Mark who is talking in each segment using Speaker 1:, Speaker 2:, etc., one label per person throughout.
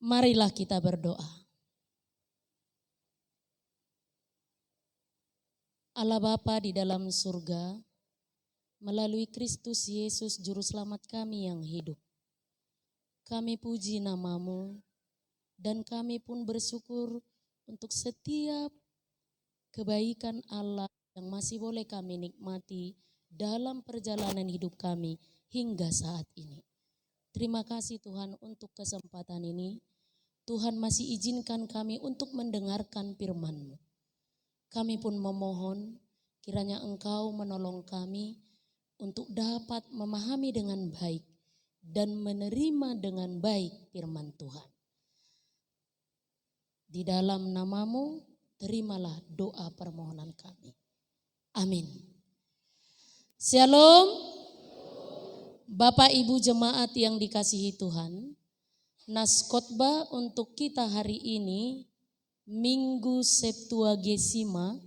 Speaker 1: Marilah kita berdoa. Allah Bapa di dalam surga, melalui Kristus Yesus Juru Selamat kami yang hidup, kami puji nama-Mu dan kami pun bersyukur untuk setiap kebaikan Allah yang masih boleh kami nikmati dalam perjalanan hidup kami hingga saat ini. Terima kasih Tuhan untuk kesempatan ini. Tuhan masih izinkan kami untuk mendengarkan firman-Mu. Kami pun memohon kiranya Engkau menolong kami untuk dapat memahami dengan baik dan menerima dengan baik firman Tuhan. Di dalam nama-Mu, terimalah doa permohonan kami. Amin. Shalom. Bapak Ibu jemaat yang dikasihi Tuhan, nas khotbah untuk kita hari ini Minggu Septuagesima,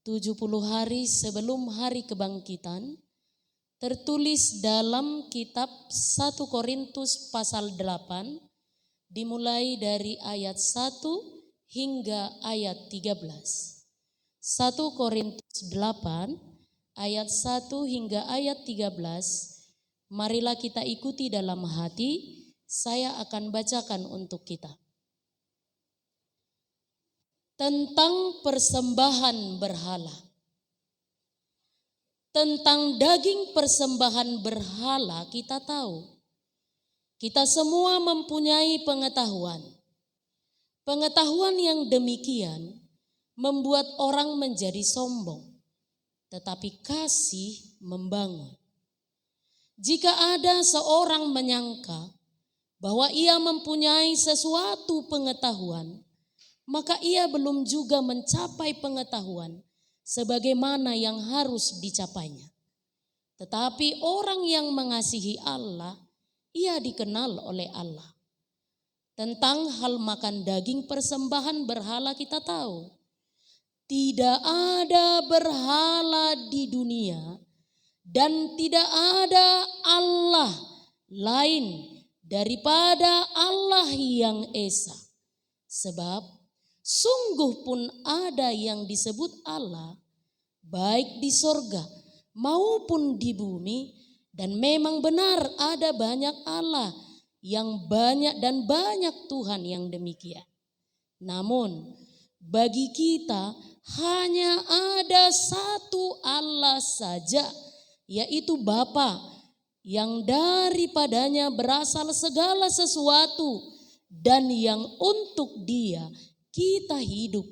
Speaker 1: 70 hari sebelum hari kebangkitan, tertulis dalam kitab 1 Korintus pasal 8, dimulai dari ayat 1 hingga ayat 13. 1 Korintus 8 ayat 1 hingga ayat 13. Marilah kita ikuti dalam hati, saya akan bacakan untuk kita. Tentang persembahan berhala. Tentang daging persembahan berhala kita tahu. Kita semua mempunyai pengetahuan. Pengetahuan yang demikian membuat orang menjadi sombong, tetapi kasih membangun. Jika ada seorang menyangka bahwa ia mempunyai sesuatu pengetahuan, maka ia belum juga mencapai pengetahuan sebagaimana yang harus dicapainya. Tetapi orang yang mengasihi Allah, ia dikenal oleh Allah. Tentang hal makan daging persembahan berhala kita tahu, tidak ada berhala di dunia dan tidak ada Allah lain daripada Allah yang Esa. Sebab sungguh pun ada yang disebut Allah, baik di sorga maupun di bumi, dan memang benar ada banyak Allah yang banyak dan banyak Tuhan yang demikian. Namun bagi kita hanya ada satu Allah saja, yaitu Bapa, yang daripadanya berasal segala sesuatu dan yang untuk Dia kita hidup,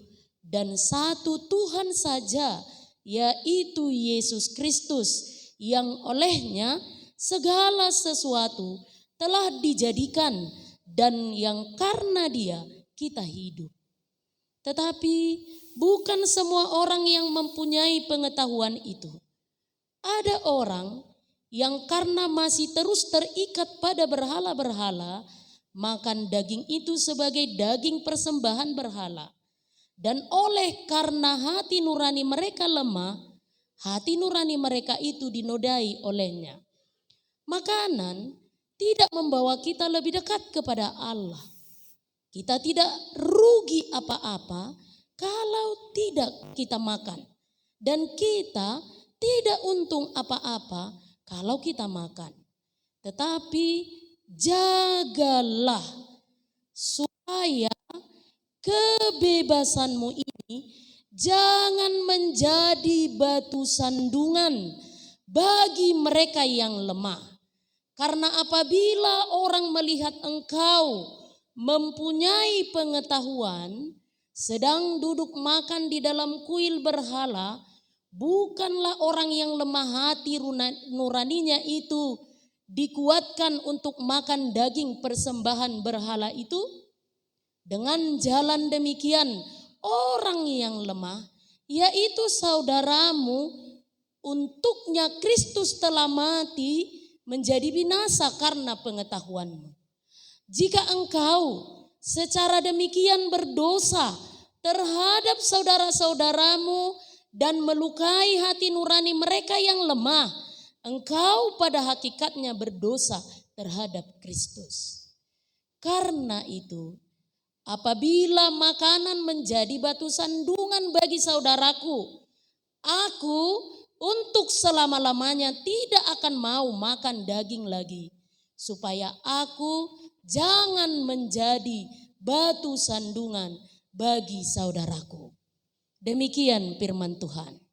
Speaker 1: dan satu Tuhan saja, yaitu Yesus Kristus, yang olehnya segala sesuatu telah dijadikan dan yang karena Dia kita hidup. Tetapi bukan semua orang yang mempunyai pengetahuan itu. Ada orang yang karena masih terus terikat pada berhala-berhala, makan daging itu sebagai daging persembahan berhala. Dan oleh karena hati nurani mereka lemah, hati nurani mereka itu dinodai olehnya. Makanan tidak membawa kita lebih dekat kepada Allah. Kita tidak rugi apa-apa kalau tidak kita makan. Dan kita tidak untung apa-apa kalau kita makan. Tetapi jagalah supaya kebebasanmu ini jangan menjadi batu sandungan bagi mereka yang lemah. Karena apabila orang melihat engkau mempunyai pengetahuan, sedang duduk makan di dalam kuil berhala, bukanlah orang yang lemah hati nuraninya itu dikuatkan untuk makan daging persembahan berhala itu? Dengan jalan demikian, orang yang lemah, yaitu saudaramu, untuknya Kristus telah mati menjadi binasa karena pengetahuanmu. Jika engkau secara demikian berdosa terhadap saudara-saudaramu dan melukai hati nurani mereka yang lemah, engkau pada hakikatnya berdosa terhadap Kristus. Karena itu, apabila makanan menjadi batu sandungan bagi saudaraku, aku untuk selama-lamanya tidak akan mau makan daging lagi, supaya aku jangan menjadi batu sandungan bagi saudaraku. Demikian firman Tuhan.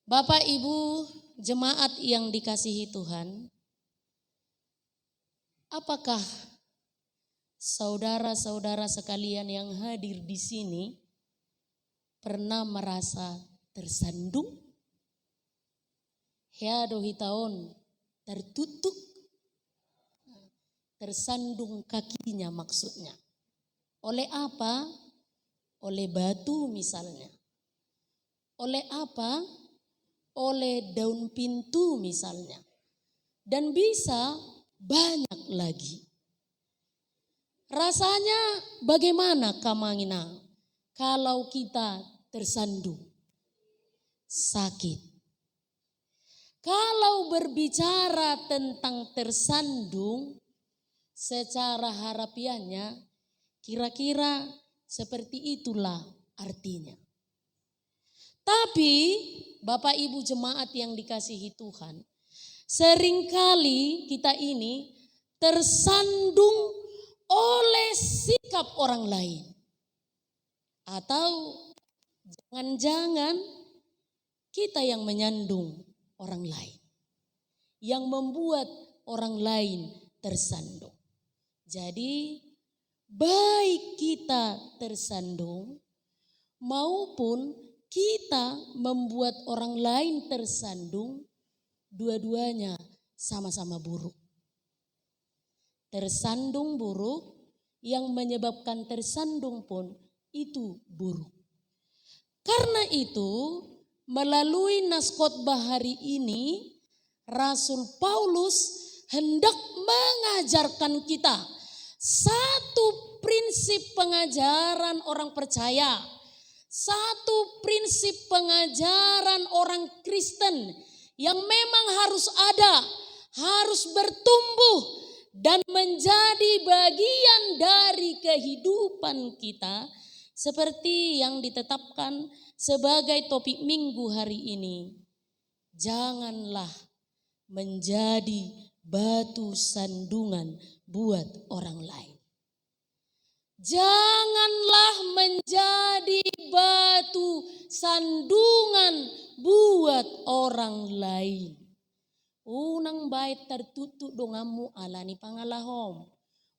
Speaker 1: Bapak Ibu jemaat yang dikasihi Tuhan, apakah saudara-saudara sekalian yang hadir di sini pernah merasa tersandung? Heado hitaon tertutup, tersandung kakinya maksudnya. Oleh apa? Oleh batu misalnya. Oleh apa? Oleh daun pintu misalnya. Dan bisa banyak lagi. Rasanya bagaimana kamangina kalau kita tersandung? Sakit. Kalau berbicara tentang tersandung, secara harafiahnya kira-kira seperti itulah artinya. Tapi Bapak Ibu jemaat yang dikasihi Tuhan, seringkali kita ini tersandung oleh sikap orang lain. Atau jangan-jangan kita yang menyandung orang lain, yang membuat orang lain tersandung. Jadi baik kita tersandung maupun kita membuat orang lain tersandung, dua-duanya sama-sama buruk. Tersandung buruk, yang menyebabkan tersandung pun itu buruk. Karena itu, melalui naskotbah hari ini, Rasul Paulus hendak mengajarkan kita satu prinsip pengajaran orang percaya, satu prinsip pengajaran orang Kristen yang memang harus ada, harus bertumbuh dan menjadi bagian dari kehidupan kita, seperti yang ditetapkan sebagai topik minggu hari ini. Janganlah menjadi batu sandungan buat orang lain. Janganlah menjadi batu sandungan buat orang lain. Unang bait tertutup dongamu alani pangalahom.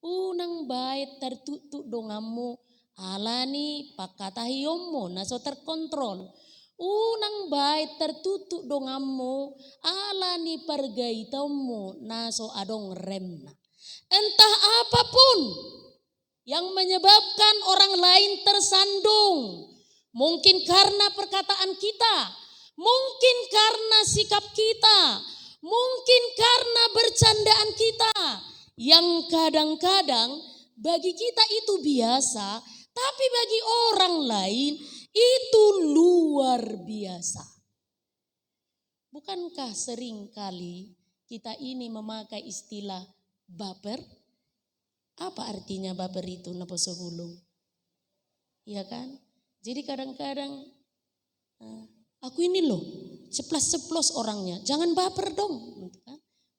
Speaker 1: Unang bait tertutup dongamu alani pakatahiyommo naso terkontrol. Unang bait tertutup dongamu alani pergaitommu naso adong remna. Entah apapun yang menyebabkan orang lain tersandung. Mungkin karena perkataan kita, mungkin karena sikap kita, mungkin karena bercandaan kita, yang kadang-kadang bagi kita itu biasa, tapi bagi orang lain itu luar biasa. Bukankah sering kali kita ini memakai istilah baper? Apa artinya baper itu naposo gulung? Iya kan? Jadi kadang-kadang aku ini loh ceplas-ceplos orangnya, jangan baper dong.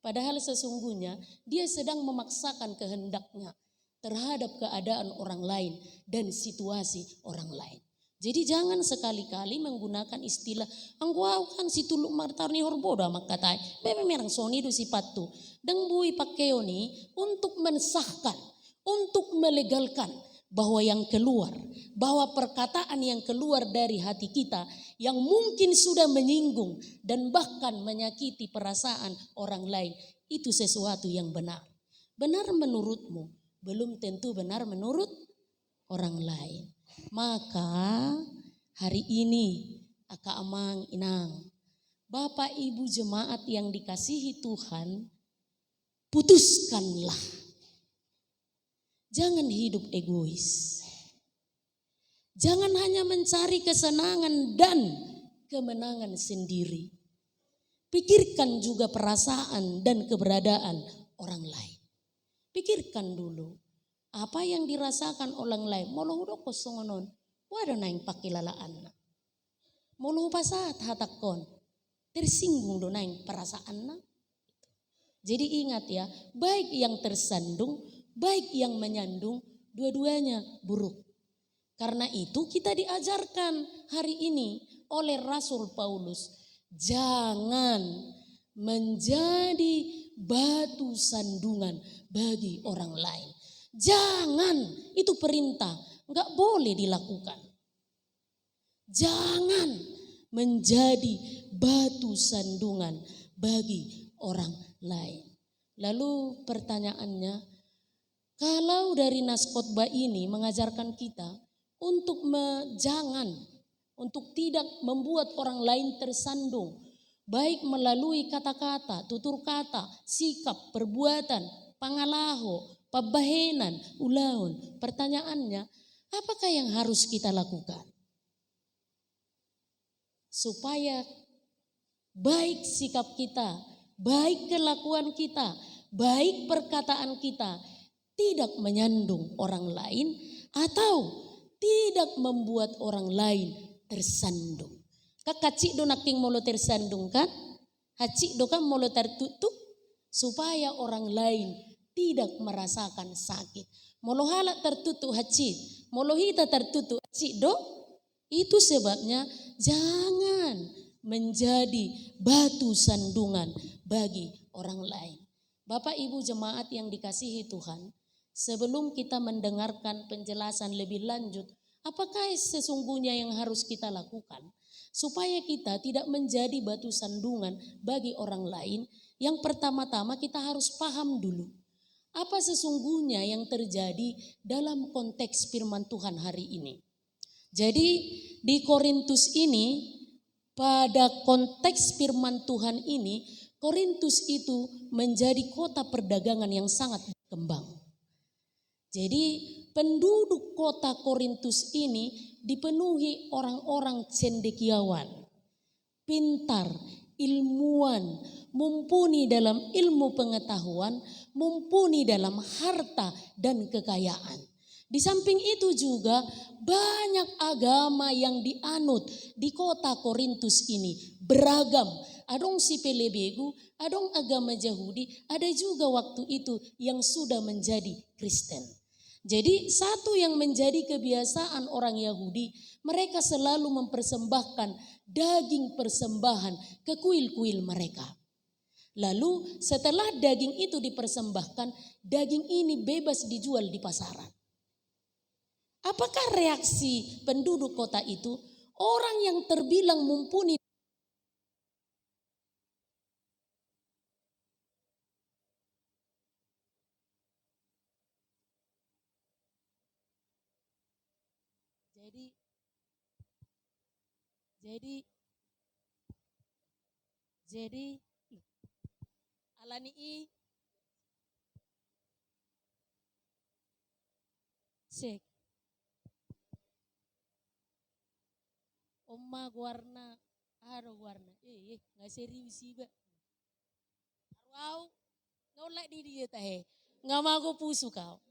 Speaker 1: Padahal sesungguhnya dia sedang memaksakan kehendaknya terhadap keadaan orang lain dan situasi orang lain. Jadi jangan sekali-kali menggunakan istilah angguau kan si tuluk martarni horboda makatai. Bebe merang soni do sipatu. Deng bui pakeo ni untuk mensahkan, untuk melegalkan bahwa yang keluar, bahwa perkataan yang keluar dari hati kita yang mungkin sudah menyinggung dan bahkan menyakiti perasaan orang lain itu sesuatu yang benar. Benar menurutmu, belum tentu benar menurut orang lain. Maka hari ini Aka Amang Inang, Bapak Ibu jemaat yang dikasihi Tuhan, putuskanlah. Jangan hidup egois. Jangan hanya mencari kesenangan dan kemenangan sendiri. Pikirkan juga perasaan dan keberadaan orang lain. Pikirkan dulu apa yang dirasakan orang lain. Molo udah kosong non, wadah naing pakilalaan. Molo pasat hatakon, tersinggung do naing perasaan. Jadi ingat ya, baik yang tersandung, baik yang menyandung, dua-duanya buruk. Karena itu kita diajarkan hari ini oleh Rasul Paulus, jangan menjadi batu sandungan bagi orang lain. Jangan, itu perintah, enggak boleh dilakukan. Jangan menjadi batu sandungan bagi orang lain. Lalu pertanyaannya, kalau dari nas khotbah ini mengajarkan kita untuk untuk tidak membuat orang lain tersandung, baik melalui kata-kata, tutur kata, sikap, perbuatan, pangalaho, pabahenan, ulaun. Pertanyaannya, apakah yang harus kita lakukan? Supaya baik sikap kita, baik kelakuan kita, baik perkataan kita tidak menyandung orang lain atau tidak membuat orang lain tersandung. Kakacik do naking molo tersandung kan? Hacik do kan molo tertutup supaya orang lain tidak merasakan sakit. Molo halak tertutup hacik, molo hita tertutup hacik do. Itu sebabnya jangan menjadi batu sandungan bagi orang lain. Bapak Ibu jemaat yang dikasihi Tuhan, sebelum kita mendengarkan penjelasan lebih lanjut, apakah sesungguhnya yang harus kita lakukan supaya kita tidak menjadi batu sandungan bagi orang lain? Yang pertama-tama kita harus paham dulu apa sesungguhnya yang terjadi dalam konteks firman Tuhan hari ini. Jadi di Korintus ini, pada konteks firman Tuhan ini, Korintus itu menjadi kota perdagangan yang sangat berkembang. Jadi penduduk kota Korintus ini dipenuhi orang-orang cendekiawan, pintar, ilmuwan, mumpuni dalam ilmu pengetahuan, mumpuni dalam harta dan kekayaan. Di samping itu juga banyak agama yang dianut di kota Korintus ini, beragam. Adong si pelebegu, adong agama Yahudi, ada juga waktu itu yang sudah menjadi Kristen. Jadi satu yang menjadi kebiasaan orang Yahudi, mereka selalu mempersembahkan daging persembahan ke kuil-kuil mereka. Lalu setelah daging itu dipersembahkan, daging ini bebas dijual di pasaran. Apakah reaksi penduduk kota itu? Orang yang terbilang mumpuni jadi alani sek Oma warna warna nggak serius sih ba wow ngolak di dia teh nggak mau pusu kau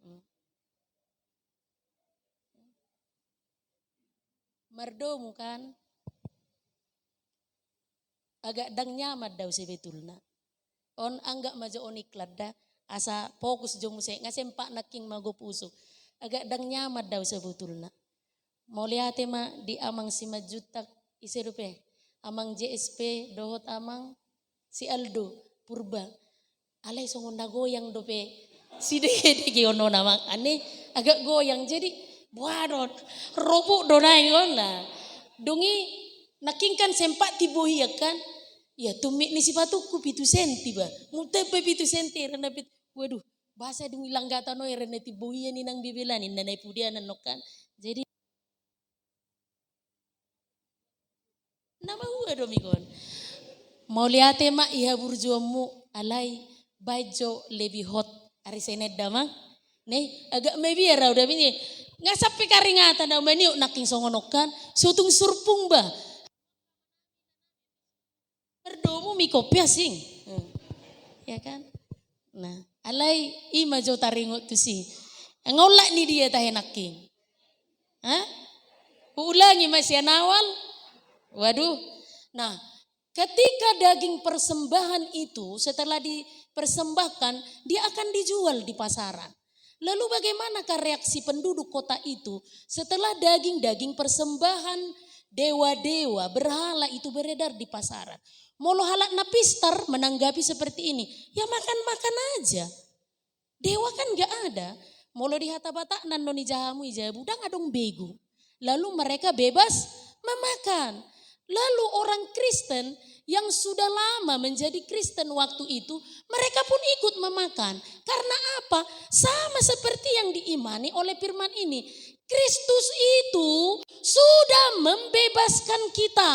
Speaker 1: merdomu kan agak dang nyamat daw sebetulnya on anggak majo oniklat dah asa fokus jong musik ngasempak naking mago pusu agak dang nyamat daw sebetulnya. Mau lihat ma di amang si majutak isi rupe amang JSP dohot amang si Aldo Purba alay songon na goyang dope si dege ono namang ane agak goyang jadi buadot robok donai lah dongi nakingkan sempat tibohi kan ya tumik ni si patuku pitu senti ba mutepe pitu senti rena pit waduh bahasa dungi langgata no rena tibohi ni nang bibelani nanai pudia nanokan jadi nama huwa domikon. Mau lihat mak iha burjuamu alai bajo lebih hot hari senet damang. Nih agak mebiar udah bini. Nggak sampai karingatan dah meniuk naking songonokan. Sutung surpung bah. Berdomu miko piasing. Ya kan? Nah, alai ima jo taringot tu si. Ngolak ni dia tahenaking. Hah? Ulangi masih nawal. Waduh. Nah, ketika daging persembahan itu setelah dipersembahkan, dia akan dijual di pasaran. Lalu bagaimanakah reaksi penduduk kota itu setelah daging-daging persembahan dewa-dewa berhala itu beredar di pasaran? Molo halak napistar menanggapi seperti ini, ya makan-makan aja. Dewa kan gak ada. Molo di hata-bata nandoni jahamu ijabu dang adong begu. Lalu mereka bebas memakan. Lalu orang Kristen yang sudah lama menjadi Kristen waktu itu, mereka pun ikut memakan. Karena apa? Sama seperti yang diimani oleh firman ini. Kristus itu sudah membebaskan kita.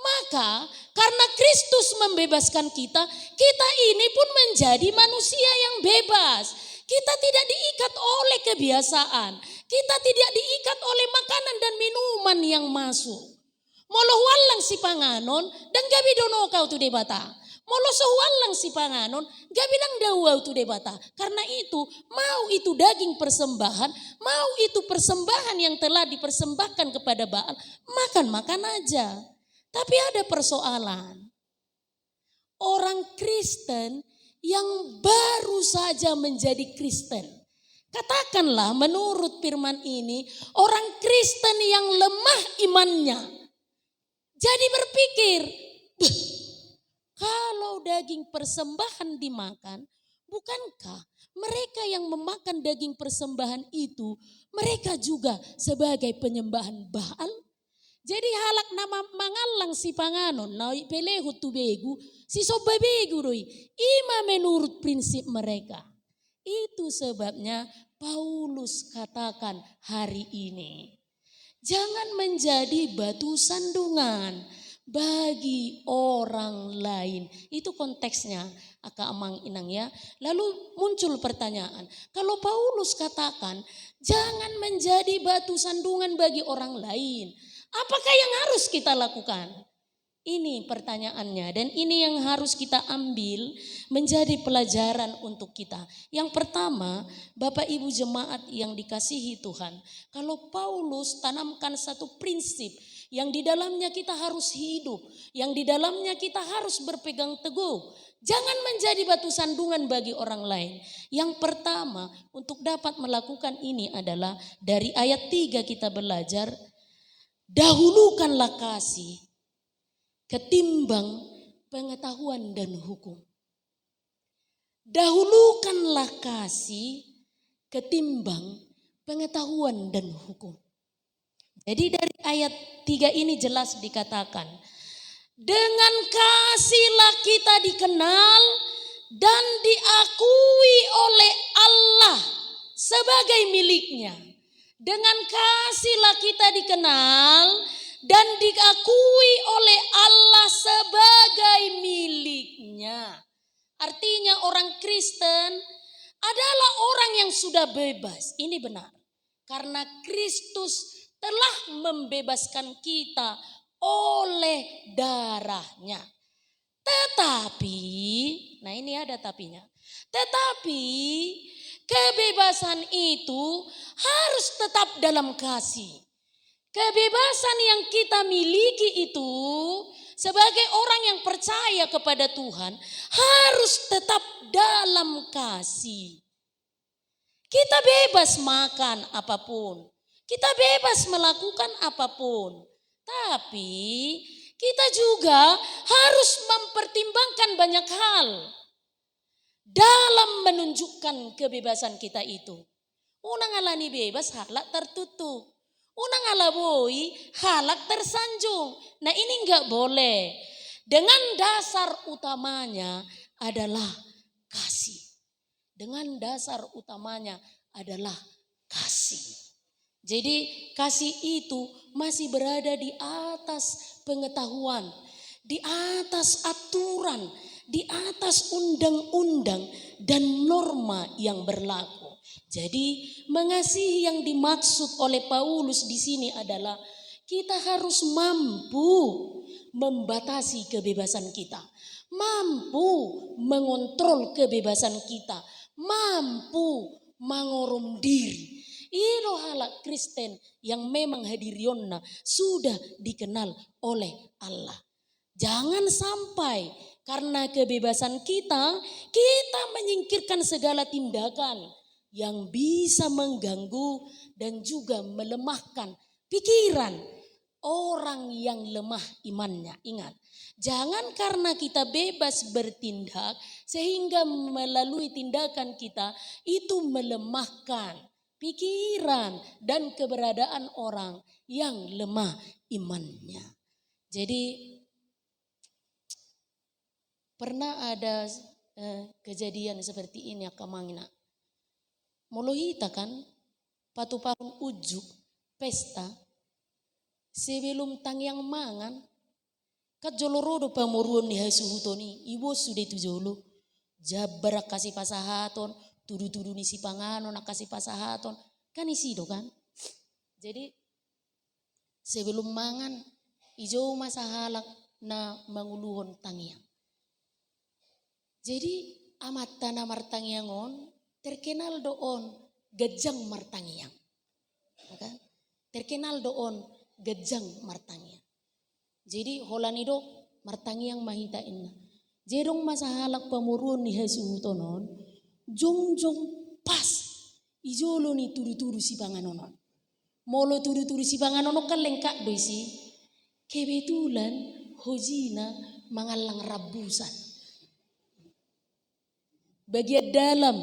Speaker 1: Maka karena Kristus membebaskan kita, kita ini pun menjadi manusia yang bebas. Kita tidak diikat oleh kebiasaan. Kita tidak diikat oleh makanan dan minuman yang masuk. Molo walang si panganon dan gabi dono kau tu debata. Molo sewalang si panganon gabi dang dawau tu debata. Karena itu mau itu daging persembahan, mau itu persembahan yang telah dipersembahkan kepada Baal, makan-makan aja. Tapi ada persoalan. Orang Kristen yang baru saja menjadi Kristen. Katakanlah menurut firman ini, orang Kristen yang lemah imannya. Jadi berpikir, kalau daging persembahan dimakan, bukankah mereka yang memakan daging persembahan itu, mereka juga sebagai penyembahan Baal? Jadi halak nama mangalang si panganon, naik pelehut tu begu, si soba begu doi. Ima menurut prinsip mereka. Itu sebabnya Paulus katakan hari ini, jangan menjadi batu sandungan bagi orang lain. Itu konteksnya Aka Amang Inang ya. Lalu muncul pertanyaan, kalau Paulus katakan jangan menjadi batu sandungan bagi orang lain, apakah yang harus kita lakukan? Ini pertanyaannya dan ini yang harus kita ambil menjadi pelajaran untuk kita. Yang pertama, Bapak Ibu jemaat yang dikasihi Tuhan, kalau Paulus tanamkan satu prinsip yang di dalamnya kita harus hidup, yang di dalamnya kita harus berpegang teguh. Jangan menjadi batu sandungan bagi orang lain. Yang pertama untuk dapat melakukan ini adalah dari ayat 3 kita belajar, dahulukanlah kasih ketimbang pengetahuan dan hukum. Dahulukanlah kasih ketimbang pengetahuan dan hukum. Jadi dari ayat 3 ini jelas dikatakan, dengan kasihlah kita dikenal dan diakui oleh Allah sebagai miliknya. Dengan kasihlah kita dikenal dan diakui oleh Allah sebagai miliknya. Artinya orang Kristen adalah orang yang sudah bebas. Ini benar. Karena Kristus telah membebaskan kita oleh darahnya. Tetapi, nah ini ada tapinya. Tetapi kebebasan itu harus tetap dalam kasih. Kebebasan yang kita miliki itu sebagai orang yang percaya kepada Tuhan harus tetap dalam kasih. Kita bebas makan apapun. Kita bebas melakukan apapun. Tapi kita juga harus mempertimbangkan banyak hal dalam menunjukkan kebebasan kita itu. Unang alani bebas halak tertutup. Unang alaboi halak tersanjung. Nah ini enggak boleh. Dengan dasar utamanya adalah kasih. Dengan dasar utamanya adalah kasih. Jadi kasih itu masih berada di atas pengetahuan, di atas aturan, di atas undang-undang dan norma yang berlaku. Jadi mengasihi yang dimaksud oleh Paulus di sini adalah kita harus mampu membatasi kebebasan kita. mampu mengontrol kebebasan kita, mampu mengorom diri. Ilo halak Kristen yang memang hadirionna sudah dikenal oleh Allah. Jangan sampai karena kebebasan kita menyingkirkan segala tindakan yang bisa mengganggu dan juga melemahkan pikiran orang yang lemah imannya. Ingat, jangan karena kita bebas bertindak sehingga melalui tindakan kita itu melemahkan pikiran dan keberadaan orang yang lemah imannya. Jadi pernah ada kejadian seperti ini akamangina. Molohita kan patu-patun ujuk pesta sebelum tangyang mangan kat jolorodo pamoruon ni hasuhutoni iwo sudah itu jolo jabarak kasih pasahaton tudu-tudu ni si pangano nak kasih pasahaton kan isido kan. Jadi sebelum mangan ijo masahalak na manguluhon tangyang. Jadi amat tanah martangyangon terkenal doon gejang martangyang. Okay? Terkenal doon gejang martangyang. Jadi holanido martangyang mahitain na. Jerong masahalak pamuruan ni hasuhutonon jong pas ijolo ni turu-turu si panganonon. Molo turu-turu si panganonon kan lengkak do isi. Kebetulan hojina mangalang rabusan. Bagian dalam,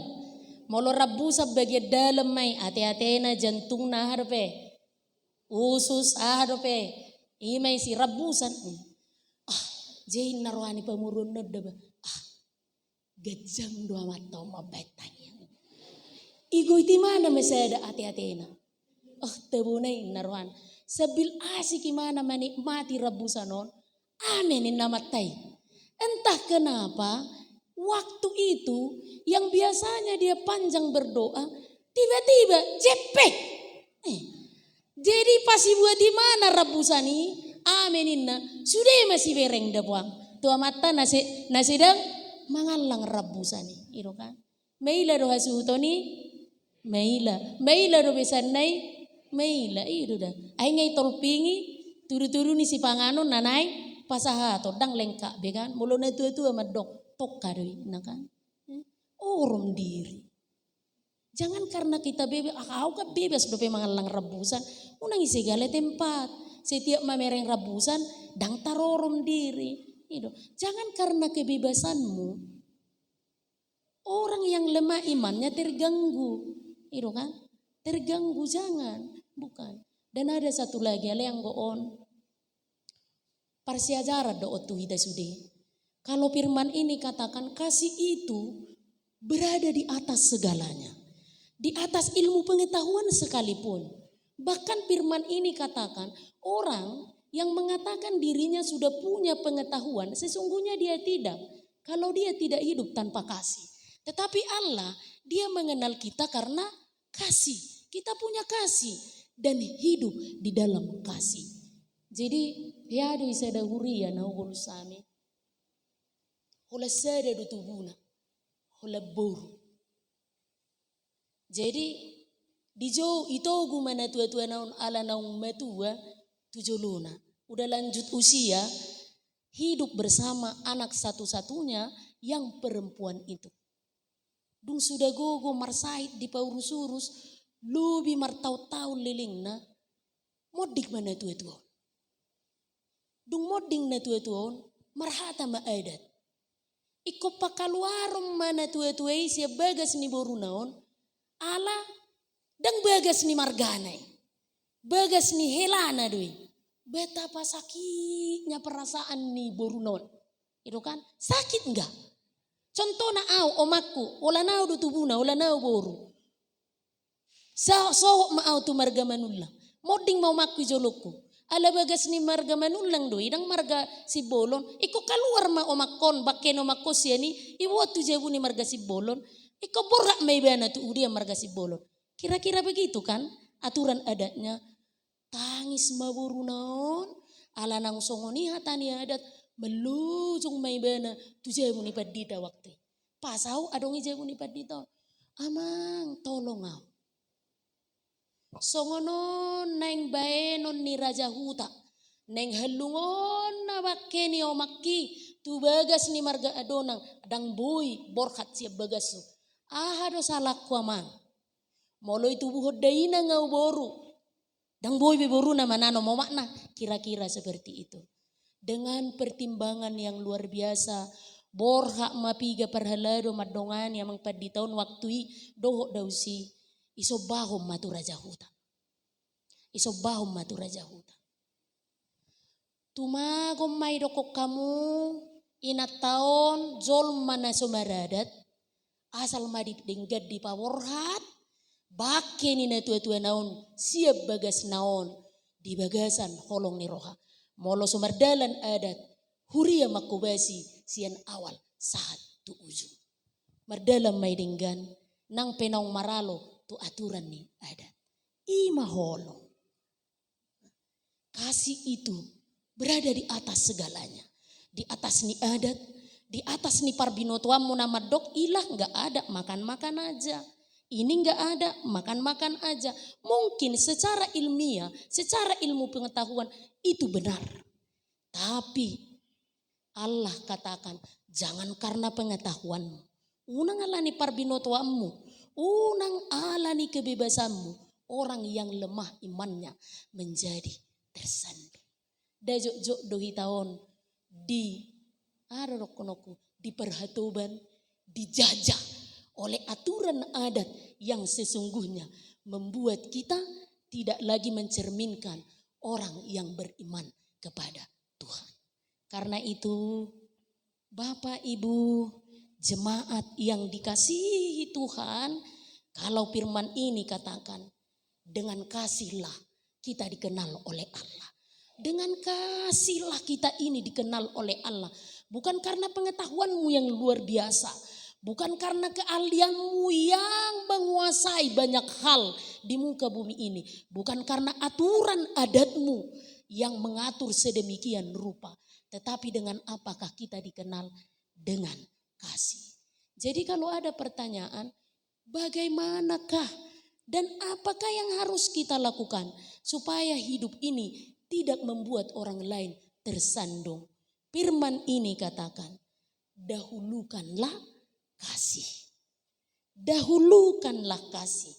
Speaker 1: molo rabusan bagian dalam may ate-atena jantung na harpe, usus harpe, imay si rabusan. Jain narwani pamurun na daba. Gajang dua mata mabetanya. Igo iti mana masada ate-atena. Tabunay narwan. Sabil asik imana manikmati rabusanon, anenin namatay. Entah kenapa. Waktu itu yang biasanya dia panjang berdoa, tiba-tiba jepek. Jadi pasti buat di mana rabusani? Ameninna sudah masih bereng debuang. Tua mata nasi dang mangalang rabusani. Itu kan? Meila do hasutoni, meila do besanai, meila itu dah. Ai ngai tolpingi turu-turu ni si pangano nanai pasahato dang lengkap bekan. Mulu na tua-tua madok. Tokari, kan? Orom diri. Jangan karena kita bebas, aku kan bebas dope mangalang rabusan, unang segala tempat. Setiap mamereng rabusan, dang tarorom diri. Itu. Jangan karena kebebasanmu, orang yang lemah imannya terganggu. Itu kan? Terganggu jangan, bukan. Dan ada satu lagi yang goon. Parsiajara do otu hida sude. Kalau firman ini katakan kasih itu berada di atas segalanya. Di atas ilmu pengetahuan sekalipun. Bahkan firman ini katakan orang yang mengatakan dirinya sudah punya pengetahuan. Sesungguhnya dia tidak. Kalau dia tidak hidup tanpa kasih. Tetapi Allah dia mengenal kita karena kasih. Kita punya kasih dan hidup di dalam kasih. Jadi ya ada isada huria na sami. Hula sada do tubuna, hula boru. Jadi di jauh itu gumana tua-tua naun ala naung matua tujoluna. Udah lanjut usia, hidup bersama anak satu-satunya yang perempuan itu. Dung sudah gogo marsait di paurus-urus, lubi martau-tau lilingna, modik mana tua-tua. Dung moding na tua-tua, marhata maadat. Iko pakaluarom mana tua-tua siya bagas ni borunaon, ala dang bagas ni marganay, bagas ni helana doi. Betapa sakitnya perasaan ni borunaon, itu kan sakit enggak? Contoh na au omakku, ola nau do tubuna, ola nau boru. So mau tu marga manulla, moding mau makku jolokku. Ala bagas ni marga manulang do idang marga si bolon iko keluar ma omakon bakken omakko siani iwo tu jabu ni marga si bolon iko borak mai bana tu udia marga si bolon. Kira-kira begitu kan aturan adatnya. Tangis maburunaon ala nang songoni hatani adat Melujung may bana tu jay mo ni padita waktu. Pasaw adong ijay mo ni padita. Amang tolong aw. Songonon neng baenon ni Raja Huta. Neng halungon na bakke ni omaki. Tu bagas ni marga adonang. Adang boy borkat siya bagas so. Ahado salak ko amang. Molo itu buhod daina ngau boru. Dang boy beboru na manano mo makna. Kira-kira seperti itu. Dengan pertimbangan yang luar biasa. Borha mapiga parhalado madongan yang mangpadi tahun waktu doho dausi. Iso bahom matu Raja Huta. Iso bahom matu Raja Huta. Tumagom may dokok kamu inat taon zol mana sumaradat. Asal madi denggad di paworhat. Bake ni na tua-tua naon siap bagas naon. Di bagasan holong ni roha. Molo sumardalan adat. Huria makubasi sian awal saat tu ujung. Mardalam may denggan. Nang penong maralo tu aturan ni adat. Ima holong. Kasih itu berada di atas segalanya. Di atas ni adat. Di atas ni parbinotuamu nama dok ilah gak ada makan-makan aja. Ini gak ada makan-makan aja. Mungkin secara ilmiah, secara ilmu pengetahuan itu benar. Tapi Allah katakan jangan karena pengetahuanmu. Unang alani parbinotuamu. Unang alani kebebasanmu. Orang yang lemah imannya menjadi tersandung. Dajok-jok dohi tahun di arokonoku diperhatoban, dijajah oleh aturan adat yang sesungguhnya membuat kita tidak lagi mencerminkan orang yang beriman kepada Tuhan. Karena itu Bapak Ibu jemaat yang dikasihi Tuhan, kalau firman ini katakan dengan kasihlah kita dikenal oleh Allah. Dengan kasihlah kita ini dikenal oleh Allah. Bukan karena pengetahuanmu yang luar biasa. Bukan karena keahlianmu yang menguasai banyak hal di muka bumi ini. Bukan karena aturan adatmu yang mengatur sedemikian rupa. Tetapi dengan apakah kita dikenal? Dengan kasih. Jadi kalau ada pertanyaan, bagaimanakah dan apakah yang harus kita lakukan supaya hidup ini tidak membuat orang lain tersandung? Firman ini katakan, dahulukanlah kasih. Dahulukanlah kasih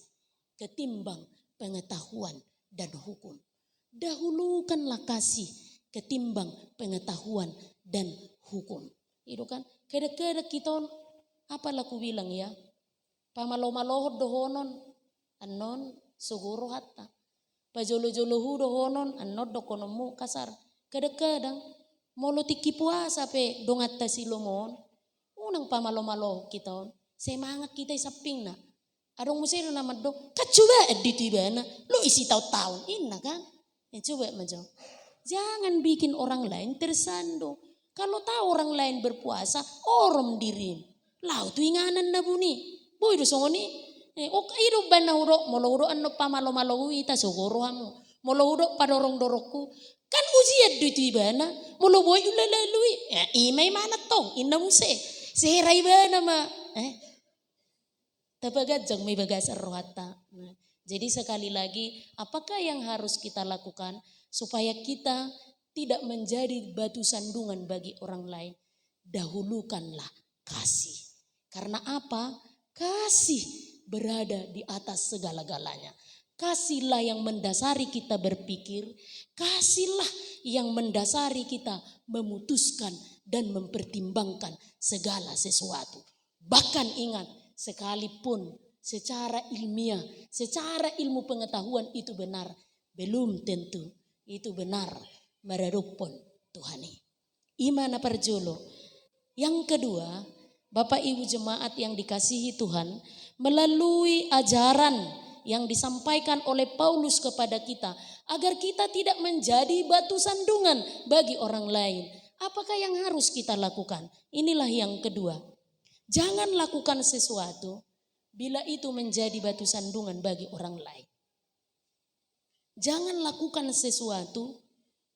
Speaker 1: ketimbang pengetahuan dan hukum. Dahulukanlah kasih ketimbang pengetahuan dan hukum. Itu kan kadang-kadang kita apa laku bilang ya, pamalo-malohod dohonon anon suguro hatta. Pajolo-jolohu dohonon anod dokonomu kasar. Kadang-kadang molo tiki puasa pe dongatta silomon. Unang pamalo-malo kita semangat kita isaping na. Adong musero na maddo kacuba editibana lo isi tahu-tahun inna kan. Coba majo. Jangan bikin orang lain tersandung. Kalau tahu orang lain berpuasa, orom dirin. Lau tu inganan na buni. Boy do songoni. Ok ido bana huro molo huro anno pamalo-malo ita sogoro hamu. Molo huro padorong-dorokku. Kan ujian duit ibana. Molo boy ulalalui. Ya imay mana tong inna muse. Seherai bana ma. Tapagajang may bagasar rohata. Jadi sekali lagi, apakah yang harus kita lakukan supaya kita tidak menjadi batu sandungan bagi orang lain? Dahulukanlah kasih. Karena apa? Kasih berada di atas segala-galanya. Kasihlah yang mendasari kita berpikir. Kasihlah yang mendasari kita memutuskan dan mempertimbangkan segala sesuatu. Bahkan ingat, sekalipun secara ilmiah, secara ilmu pengetahuan itu benar, belum tentu itu benar mererupon Tuhani. Imana perjolo. Yang kedua, Bapak Ibu jemaat yang dikasihi Tuhan, melalui ajaran yang disampaikan oleh Paulus kepada kita, agar kita tidak menjadi batu sandungan bagi orang lain. Apakah yang harus kita lakukan? Inilah yang kedua. Jangan lakukan sesuatu bila itu menjadi batu sandungan bagi orang lain. Jangan lakukan sesuatu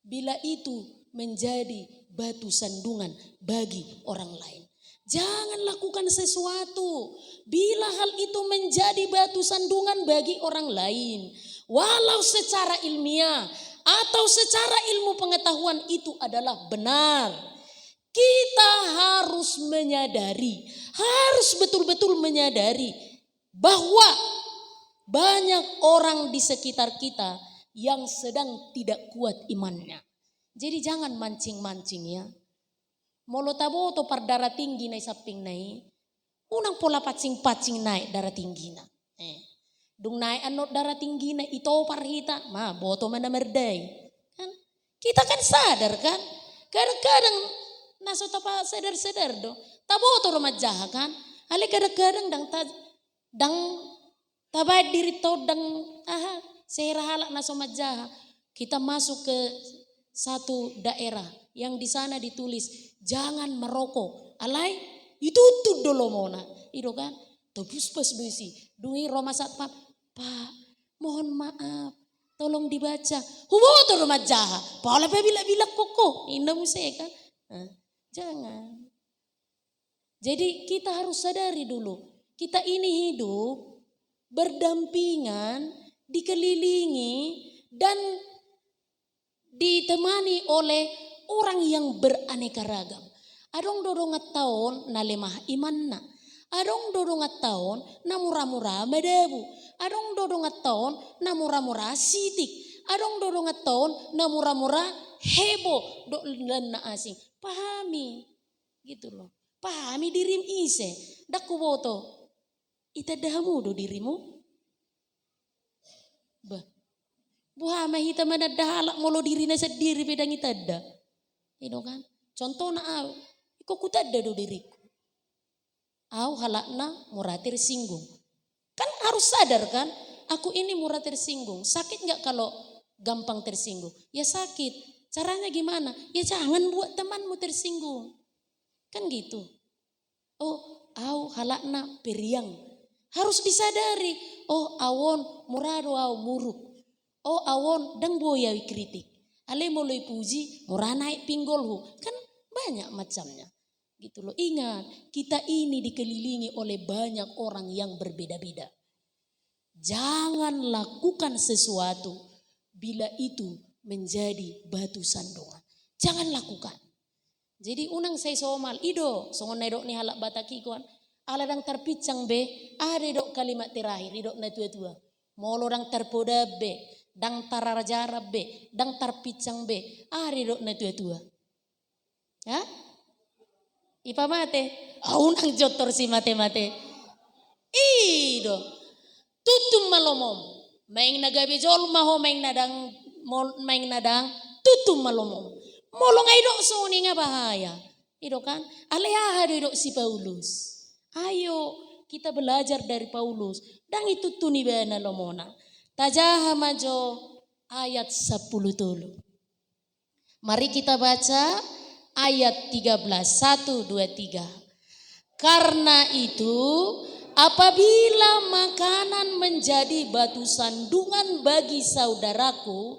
Speaker 1: bila itu menjadi batu sandungan bagi orang lain. Jangan lakukan sesuatu bila hal itu menjadi batu sandungan bagi orang lain. Walau secara ilmiah atau secara ilmu pengetahuan itu adalah benar. Kita harus menyadari, harus betul-betul menyadari bahwa banyak orang di sekitar kita yang sedang tidak kuat imannya. Jadi jangan mancing-mancing ya. Molo tabo to par darah tinggi naik saping naik. Unang pola pacing-pacing naik darah tinggi na. Dung naik anot darah tinggi naik ito parhita. Ma boto mana merdai. Kan? Kita kan sadar kan. Kadang-kadang naso tapa sadar-sadar do. Tabo to rumah jahat kan. Ale kadang-kadang dang tabay diri to dang sehera naso majaha. Kita masuk ke satu daerah yang di sana ditulis jangan merokok. Alai itu tuh dulu mona. Itu kan. Tobus pas besi. Dungi Roma Satpam. Pak, mohon maaf. Tolong dibaca. Hubo to rumah jaha. Paula bila koko. Indah musik kan. Jangan. Jadi kita harus sadari dulu. Kita ini hidup berdampingan, dikelilingi dan ditemani oleh orang yang beraneka ragam. Adong dodongat tahun na lemah iman na. Adong dodongat tahun na murah-murah madabu. Adong dodongat tahun na murah-murah sitik. Adong dodongat tahun na murah-murah hebo dan na asing. Pahami gitu loh. Pahami dirim ise. Daku boto. Itadahamu do dirimu. Bah. Buha mahita manadahalak molo dirina sendiri bedang itada. Itu kan. Contoh na iko kutada do diriku. Au halakna murah tersinggung. Kan harus sadar kan. Aku ini murah tersinggung. Sakit gak kalau gampang tersinggung? Ya sakit. Caranya gimana? Ya jangan buat temanmu tersinggung. Kan gitu. Oh au halakna periang. Harus disadari. Oh awon murado au muruk. Oh awon dang boyawi kritik. Ale mulai puji murah naik pinggolhu. Kan banyak macamnya. Gitu loh. Ingat, kita ini dikelilingi oleh banyak orang yang berbeda-beda. Jangan lakukan sesuatu bila itu menjadi batu sandungan. Jangan lakukan. Jadi unang saya somal ido songon nedok ni halak bataki kuan. Ala dang terpicang be, ada dok kalimat terakhir idok na tua-tua. Molo dang terpoda be, dang tararajara be, dang terpicang be, ada dok na tua-tua. Ya? Ipa mate, unang jotor si mate-mate. Ido, tutum malomom. Maing nagabe jol maho maing nadang tutum malomom. Molong ay dok soni nga bahaya. Ido kan, aleha dok si Paulus. Ayo kita belajar dari Paulus. Dan itu tuni bana lomona. Tajaha majo ayat 10 dulu. Mari kita baca ayat 13. 1, 2, 3. Karena itu apabila makanan menjadi batu sandungan bagi saudaraku,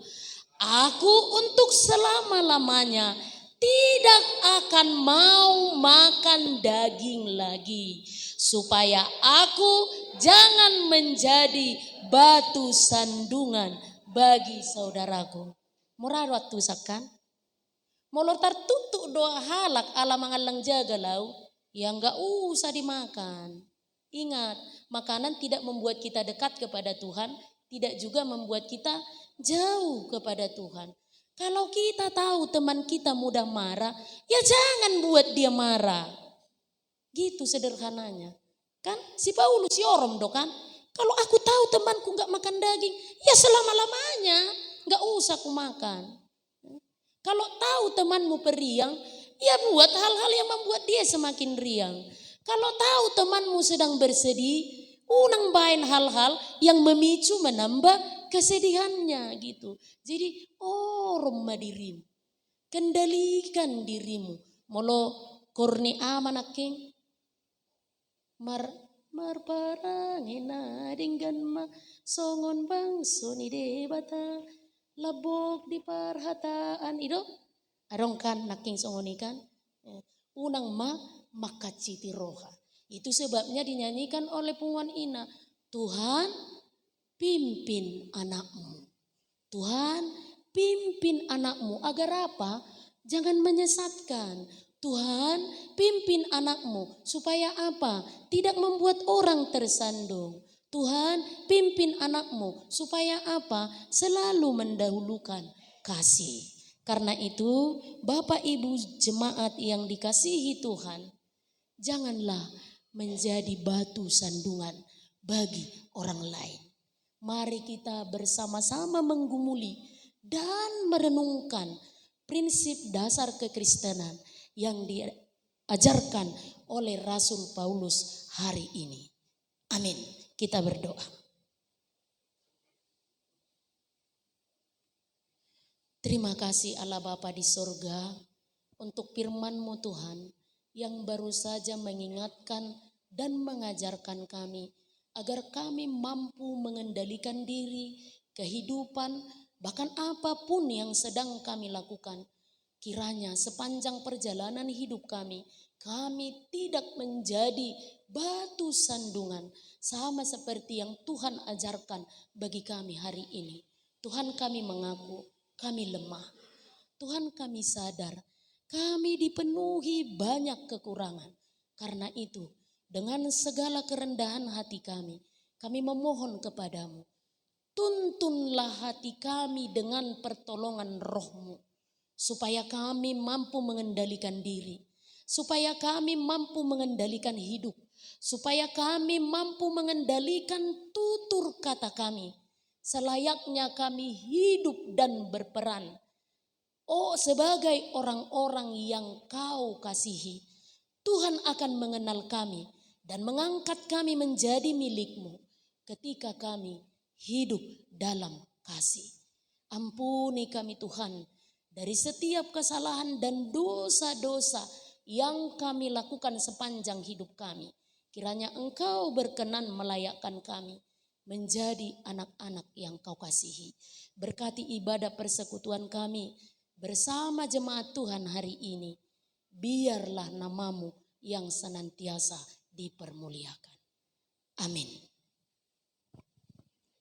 Speaker 1: aku untuk selama-lamanya tidak akan mau makan daging lagi, supaya aku jangan menjadi batu sandungan bagi saudaraku. Murah waktu sakan. Molor tertutup doa halak ala mangalang jaga lau, yang enggak usah dimakan. Ingat, makanan tidak membuat kita dekat kepada Tuhan, tidak juga membuat kita jauh kepada Tuhan. Kalau kita tahu teman kita mudah marah, ya jangan buat dia marah. Gitu sederhananya. Kan si Paulus si Orom do kan. Kalau aku tahu temanku gak makan daging, ya selama-lamanya gak usah aku makan. Kalau tahu temanmu periang, ya buat hal-hal yang membuat dia semakin riang. Kalau tahu temanmu sedang bersedih, unang bain hal-hal yang memicu menambah kesedihannya gitu. Jadi Roma dirimu. Kendalikan dirimu. Molo korni aman aking. Marparangina dinggan ma songon bangso ni debata. Labok di parhataan. Ido Arong kan naking songoni kan. Unang makaciti roha. Itu sebabnya dinyanyikan oleh Punguan Ina. Tuhan pimpin anakmu. Tuhan pimpin anakmu. Agar apa? Jangan menyesatkan. Tuhan pimpin anakmu. Supaya apa? Tidak membuat orang tersandung. Tuhan pimpin anakmu. Supaya apa? Selalu mendahulukan kasih. Karena itu Bapak Ibu jemaat yang dikasihi Tuhan, janganlah menjadi batu sandungan bagi orang lain. Mari kita bersama-sama menggumuli dan merenungkan prinsip dasar kekristenan yang diajarkan oleh Rasul Paulus hari ini. Amin. Kita berdoa. Terima kasih Allah Bapa di sorga untuk firman-Mu Tuhan yang baru saja mengingatkan dan mengajarkan kami agar kami mampu mengendalikan diri, kehidupan, bahkan apapun yang sedang kami lakukan. Kiranya sepanjang perjalanan hidup kami tidak menjadi batu sandungan sama seperti yang Tuhan ajarkan bagi kami hari ini. Tuhan, kami mengaku kami lemah. Tuhan, kami sadar kami dipenuhi banyak kekurangan. Karena itu dengan segala kerendahan hati kami memohon kepadamu. Tuntunlah hati kami dengan pertolongan Roh-Mu. Supaya kami mampu mengendalikan diri. Supaya kami mampu mengendalikan hidup. Supaya kami mampu mengendalikan tutur kata kami. Selayaknya kami hidup dan berperan. Oh, sebagai orang-orang yang Kau kasihi. Tuhan akan mengenal kami dan mengangkat kami menjadi milik-Mu ketika kami hidup dalam kasih. Ampuni kami Tuhan dari setiap kesalahan dan dosa-dosa yang kami lakukan sepanjang hidup kami. Kiranya Engkau berkenan melayakkan kami menjadi anak-anak yang Kau kasihi. Berkati ibadah persekutuan kami bersama jemaat Tuhan hari ini. Biarlah nama-Mu yang senantiasa dipermuliakan. Amin.